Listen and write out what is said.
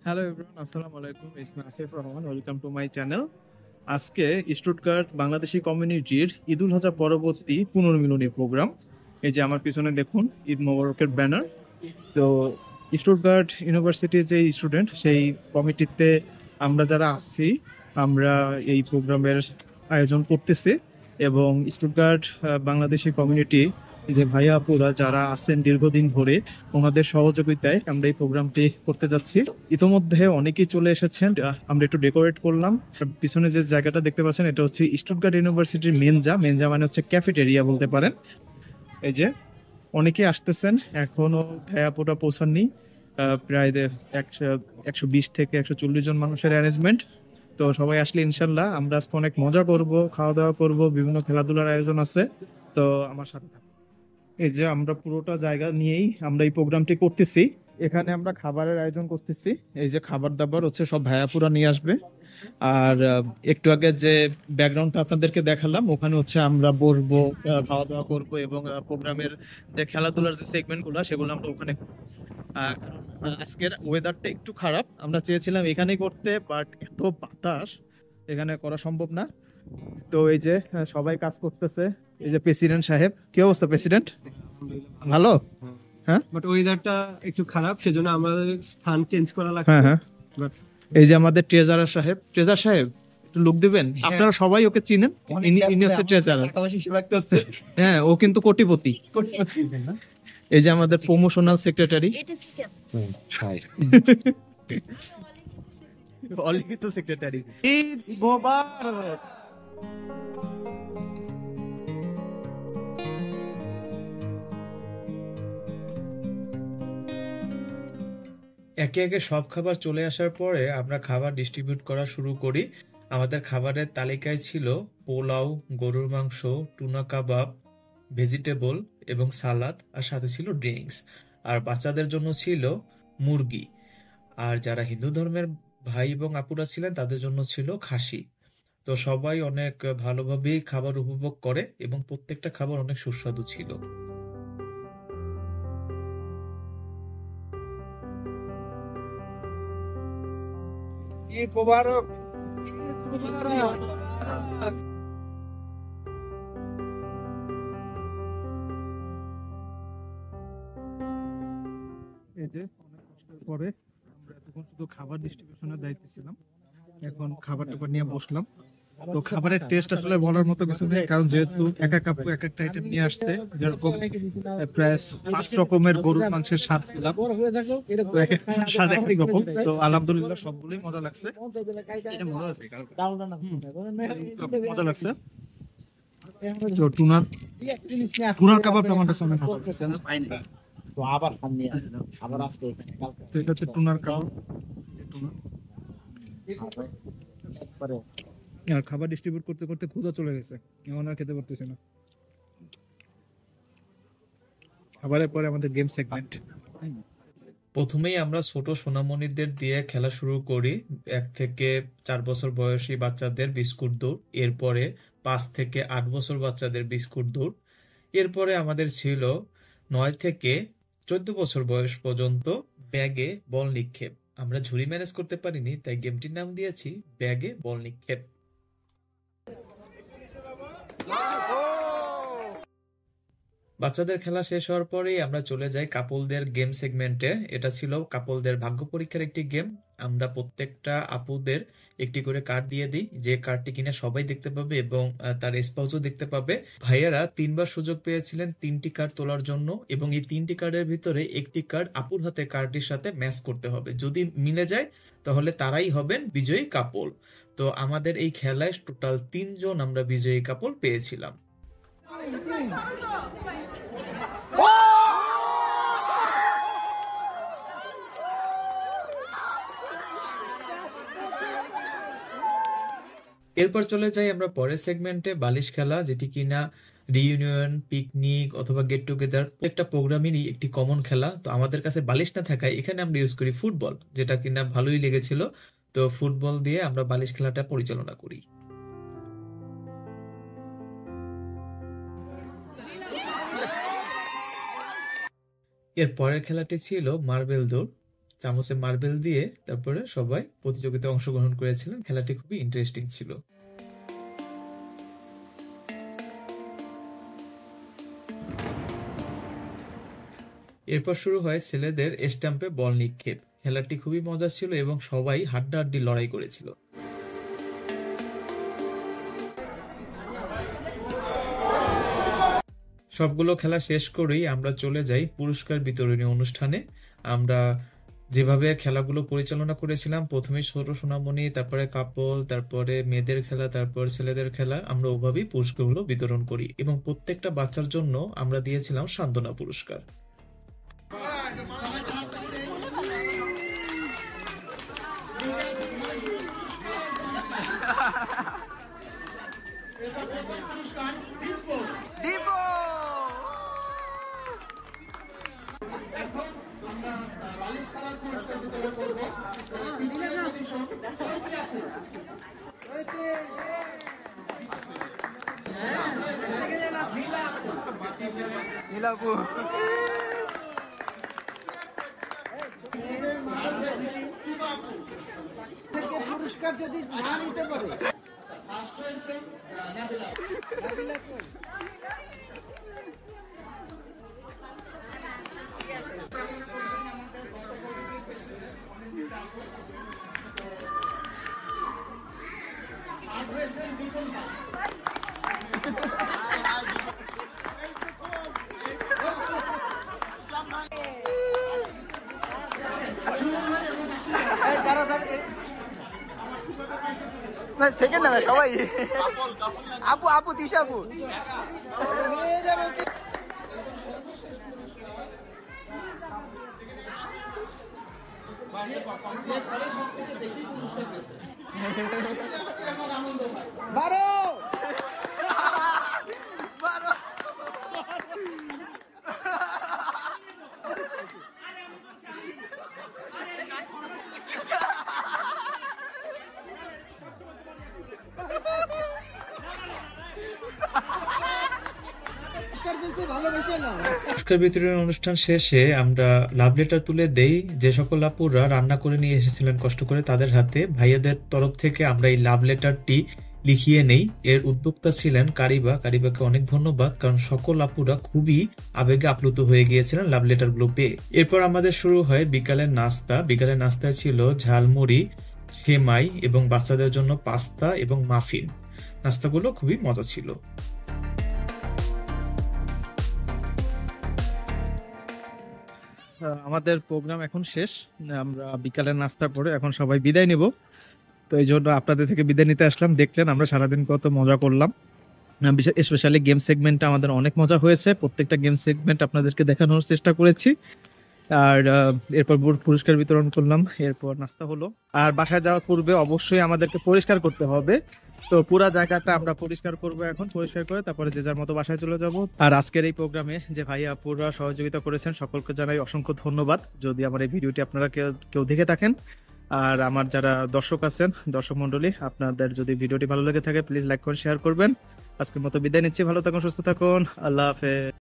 Hello everyone, আসসালামু আলাইকুম। It's me Asif Rahman. Welcome to my channel. আজকে স্টুটগার্ট বাংলাদেশি কমিউনিটির ঈদুল আজহা পরবর্তী পুনর্মিলনী প্রোগ্রাম। এই যে আমার পিছনে দেখুন ঈদ মোবারকের ব্যানার। তো স্টুটগার্ট ইউনিভার্সিটির যে স্টুডেন্ট, সেই কমিটিতে আমরা যারা আছি, আমরা এই প্রোগ্রামের আয়োজন করতেছি। এবং স্টুটগার্ট বাংলাদেশি কমিউনিটি যে ভাইয়া আপুরা যারা আছেন দীর্ঘদিন ধরে, ওনাদের সহযোগিতায় আমরা এই প্রোগ্রামটি করতে যাচ্ছি। ইতোমধ্যে অনেকেই চলে এসেছেন। আমরা একটু ডেকোরেট করলাম। পিছনে যে জায়গাটা দেখতে পাচ্ছেন, এটা হচ্ছে স্টুটগার্ট ইউনিভার্সিটির মেনজা। মেনজা মানে হচ্ছে ক্যাফেটেরিয়া বলতে পারেন। এই যে অনেকেই আসতেছেন, এখনো ভাইয়াপুরা পৌঁছাননি। প্রায় 120 থেকে 140 জন মানুষের অ্যারেঞ্জমেন্ট। তো সবাই আসলে ইনশাল্লাহ আমরা আজকে অনেক মজা করব, খাওয়া দাওয়া করব, বিভিন্ন খেলাধুলার আয়োজন আছে। তো আমার সাথে থাকুন। এই যে আমরা পুরোটা জায়গা নিয়েই আমরা এই প্রোগ্রামটি করতেছি। এখানে আমরা খাবারের আয়োজন করতেছি। এই যে খাবার দাবার হচ্ছে সব ভাইয়াপুরা নিয়ে আসবে। আর একটু আগে যে ব্যাকগ্রাউন্ডটা আপনাদেরকে দেখালাম, ওখানে হচ্ছে আমরা বসবো, খাওয়া দাওয়া করবো এবং প্রোগ্রামের যে খেলাধুলার যে সেগমেন্ট গুলো সেগুলো আমরা ওখানে করবো। আজকের ওয়েদারটা একটু খারাপ, আমরা চেয়েছিলাম এখানেই করতে, বাট এত বাতাস, এখানে করা সম্ভব না। তো এই যে সবাই কাজ করতেছে। এই যে প্রেসিডেন্ট সাহেব, কি অবস্থা প্রেসিডেন্ট? ভালো। হ্যাঁ, বাট ওয়েদারটা একটু খারাপ, সেজন্য আমাদের স্থান চেঞ্জ করা লাগছে। হ্যাঁ, হ্যাঁ। বাট এই যে আমাদের ট্রেজারার সাহেব, ট্রেজার সাহেব একটু লোক দিবেন। আপনারা সবাই ওকে চিনেন, ইনি হচ্ছে ট্রেজারার। হ্যাঁ, ও কিন্তু কোটিপতি। এই যে আমাদের প্রমোশনাল সেক্রেটারি, অলিখিত সেক্রেটারি। ঈদ মোবারক। একে একে সব খাবার চলে আসার পরে আমরা খাবার ডিস্ট্রিবিউট করা শুরু করি। আমাদের খাবারের তালিকায় ছিল পোলাও, গরুর মাংস, টুনা কাবাব, ভেজিটেবল এবং সালাদ, আর সাথে ছিল ড্রিঙ্কস। আর বাচ্চাদের জন্য ছিল মুরগি। আর যারা হিন্দু ধর্মের ভাই এবং আপুরা ছিলেন তাদের জন্য ছিল খাসি। তো সবাই অনেক ভালোভাবেই খাবার উপভোগ করে এবং প্রত্যেকটা খাবার অনেক সুস্বাদু ছিল। ঈদ মোবারক, ঈদ মোবারক। এই যে অনেক কষ্টের পরে আমরা এতক্ষণ শুধু খাবার ডিস্ট্রিবিউশনের দায়িত্বে ছিলাম, এখন খাবার টাবার নিয়ে বসলাম। তো খাবারের টেস্ট আসলে বলার মতো কিছু নেই, কারণ যেহেতু এক এক আপু এক একটা আইটেম নিয়ে আসছে। যেরকম প্রায় 5 রকমের গরুর মাংসের স্বাদ পেলাম। তো এক একটা স্বাদ এক এক রকম। তো আলহামদুলিল্লাহ সবগুলোই মজা লাগছে। মজা লাগছে। তো টুনার কাবাবটা আমার কাছে অনেক ভালো লাগছে। তো এটা হচ্ছে টুনার কাবাব। টুনা। আর খাবার ডিস্ট্রিবিউট করতে করতে ক্ষুধা চলে গেছে, এখন আর খেতে পারতেছি না। খাবারের পরে আমাদের গেম সেগমেন্ট। প্রথমেই আমরা ছোট সোনামণিদের দিয়ে খেলা শুরু করি। 1 থেকে 4 বছর বয়সী বাচ্চাদের বিস্কুট দৌড়, এরপরে 5 থেকে 8 বছর বাচ্চাদের বিস্কুট দৌড়, এরপরে আমাদের ছিল 9 থেকে 14 বছর বয়স পর্যন্ত ব্যাগে বল নিক্ষেপ। আমরা ঝুড়ি ম্যানেজ করতে পারিনি, তাই গেমটির নাম দিয়েছি ব্যাগে বল নিক্ষেপ। বাচ্চাদের খেলা শেষ হওয়ার পরেই আমরা চলে যাই কাপলদের গেম সেগমেন্টে। এটা ছিল কাপলদের ভাগ্য পরীক্ষার একটি গেম। আমরা প্রত্যেকটা আপুদের একটি করে কার্ড দিয়ে দিই, যে কার্ডটি কিনা সবাই দেখতে পাবে এবং তার স্পাউসও দেখতে পাবে। ভাইয়ারা 3বার সুযোগ পেয়েছিলেন 3টি কার্ড তোলার জন্য, এবং এই 3টি কার্ডের ভিতরে একটি কার্ড আপুর হাতে কার্ডটির সাথে ম্যাচ করতে হবে। যদি মিলে যায় তাহলে তারাই হবেন বিজয়ী কাপল। তো আমাদের এই খেলায় টোটাল 3 জন আমরা বিজয়ী কাপল পেয়েছিলাম। এরপর চলে যাই আমরা পরের সেগমেন্টে, বালিশ খেলা, যেটি কিনা রিইউনিয়ন, পিকনিক অথবা গেট টুগেদার একটা প্রোগ্রামেরই একটি কমন খেলা। তো আমাদের কাছে বালিশ না থাকায় এখানে আমরা ইউজ করি ফুটবল, যেটা কিনা ভালোই লেগেছিল। তো ফুটবল দিয়ে আমরা বালিশ খেলাটা পরিচালনা করি। এর পরের খেলাটি ছিল মার্বেল দৌড়। চামচে মার্বেল দিয়ে তারপরে সবাই প্রতিযোগিতায় অংশগ্রহণ করেছিলেন। খেলাটি খুবই ইন্টারেস্টিং ছিল। এরপর শুরু হয় ছেলেদের স্ট্যাম্পে বল নিক্ষেপ। খেলাটি খুবই মজা ছিল এবং সবাই হাড্ডাহাড্ডি লড়াই করেছিল। সবগুলো খেলা শেষ করেই আমরা চলে যাই পুরস্কার বিতরণী অনুষ্ঠানে। আমরা যেভাবে খেলাগুলো পরিচালনা করেছিলাম, প্রথমে ছোট সোনামণি, তারপরে কাপল, তারপরে মেয়েদের খেলা, তারপর ছেলেদের খেলা, আমরা ওভাবেই পুরস্কারগুলো বিতরণ করি এবং প্রত্যেকটা বাচ্চার জন্য আমরা দিয়েছিলাম সান্ত্বনা পুরস্কার। পুরস্কার যদি না নিতে পারে সেকেন্ড নামে সবাই আপু আপু দিশা আপু বারো পুরস্কার বিতরণ অনুষ্ঠান শেষে আমরা লাভ লেটার তুলে দেই। যে সকল আপুরা রান্না করে নিয়ে এসেছিলেন কষ্ট করে, তাদের হাতে ভাইয়াদের তরফ থেকে আমরা এই লাভ লেটারটি লিখিয়ে নেই। এর উদ্যোক্তা ছিলেন কারিবা। কারিবাকে অনেক ধন্যবাদ, কারণ সকল আপুরা খুবই আবেগে আপ্লুত হয়ে গিয়েছিলেন লাভ লেটার গুলো পেয়ে। এরপর আমাদের শুরু হয় বিকালের নাস্তা। বিকালের নাস্তায় ছিল ঝালমুড়ি, সেমাই এবং বাচ্চাদের জন্য পাস্তা এবং মাফিন। নাস্তাগুলো খুবই মজা ছিল। আমাদের প্রোগ্রাম এখন শেষ। আমরা বিকালের নাস্তা করে এখন সবাই বিদায় নিব। তো এই জন্য আপনাদের থেকে বিদায় নিতে আসলাম। দেখলেন আমরা সারাদিন কত মজা করলাম। স্পেশালি গেম সেগমেন্টটা আমাদের অনেক মজা হয়েছে। প্রত্যেকটা গেম সেগমেন্ট আপনাদেরকে দেখানোর চেষ্টা করেছি। আর এরপর পুরস্কার বিতরণ করলাম, এরপর নাস্তা হলো। আর বাসায় যাওয়ার পূর্বে অবশ্যই আমাদেরকে পরিষ্কার করতে হবে। তো পুরা জায়গাটা আমরা পরিষ্কার করব এখন। পরিষ্কার করে তারপরে যে যার মতো বাসায় চলে যাব। আর আজকের এই প্রোগ্রামে যে ভাই আপুরা সহযোগিতা করেছেন সকলকে জানাই অসংখ্য ধন্যবাদ, যদি আমার এই ভিডিওটি আপনারা কেউ দেখে থাকেন। আর আমার যারা দর্শক আছেন, দর্শক মন্ডলী, আপনাদের যদি ভিডিওটি ভালো লেগে থাকে প্লিজ লাইক করে শেয়ার করবেন। আজকের মতো বিদায় নিচ্ছি। ভালো থাকুন, সুস্থ থাকুন। আল্লাহ হাফেজ।